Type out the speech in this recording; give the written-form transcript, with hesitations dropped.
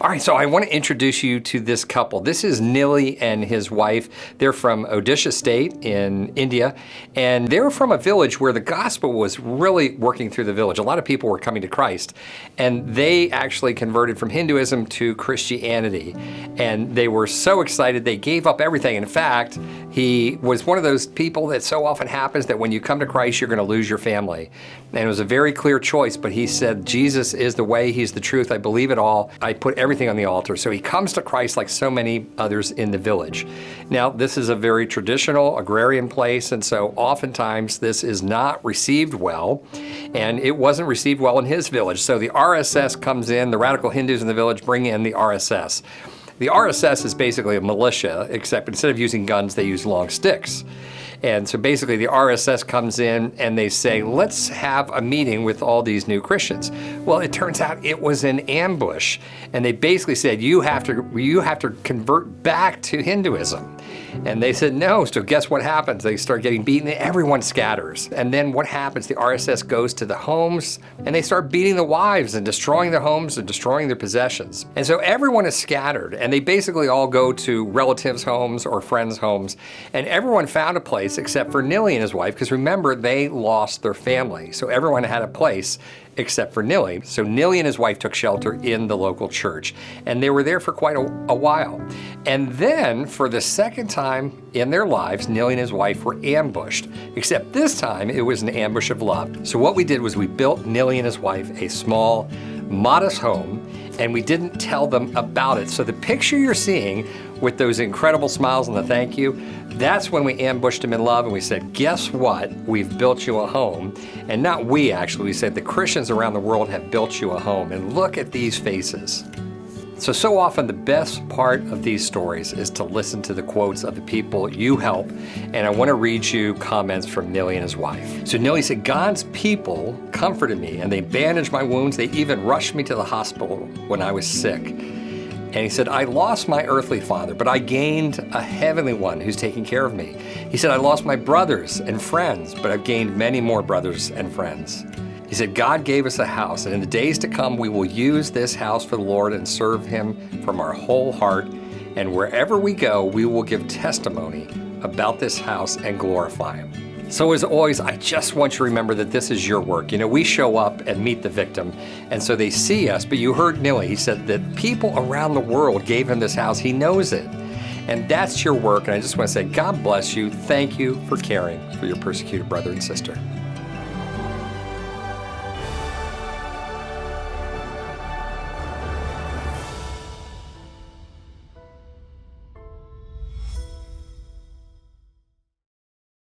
All right, so I want to introduce you to this couple. This is Nili and his wife. They're from Odisha State in India, and they were from a village where the gospel was really working through the village. A lot of people were coming to Christ, and they actually converted from Hinduism to Christianity, and they were so excited they gave up everything. In fact, he was one of those people that so often happens that when you come to Christ, you're going to lose your family. And it was a very clear choice, but he said, Jesus is the way, he's the truth, I believe it all, I put everything on the altar. So he comes to Christ like so many others in the village. Now, this is a very traditional agrarian place, and so oftentimes this is not received well, and it wasn't received well in his village. So the RSS comes in, the radical Hindus in the village bring in the RSS. The RSS is basically a militia, except instead of using guns, they use long sticks. And so basically the RSS comes in and they say, let's have a meeting with all these new Christians. Well, it turns out it was an ambush. And they basically said, you have to convert back to Hinduism. And they said no, so guess what happens? They start getting beaten, everyone scatters. And then what happens? The RSS goes to the homes and they start beating the wives and destroying their homes and destroying their possessions. And so everyone is scattered and they basically all go to relatives' homes or friends' homes. And everyone found a place except for Nili and his wife, because remember, they lost their family. So everyone had a place except for Nili. So Nili and his wife took shelter in the local church, and they were there for quite a while. And then, for the second time in their lives, Nili and his wife were ambushed, except this time it was an ambush of love. So what we did was we built Nili and his wife a small, modest home, and we didn't tell them about it. So the picture you're seeing with those incredible smiles and the thank you, that's when we ambushed him in love and we said, guess what? We've built you a home. And not we, actually, we said the Christians around the world have built you a home. And look at these faces. So often the best part of these stories is to listen to the quotes of the people you help. And I want to read you comments from Nili and his wife. So Nili said, God's people comforted me and they bandaged my wounds. They even rushed me to the hospital when I was sick. And he said, I lost my earthly father, but I gained a heavenly one who's taking care of me. He said, I lost my brothers and friends, but I've gained many more brothers and friends. He said, God gave us a house, and in the days to come, we will use this house for the Lord and serve him from our whole heart. And wherever we go, we will give testimony about this house and glorify him. So as always, I just want you to remember that this is your work. You know, we show up and meet the victim, and so they see us, but you heard Nili, he said that people around the world gave him this house. He knows it. And that's your work, and I just want to say, God bless you. Thank you for caring for your persecuted brother and sister.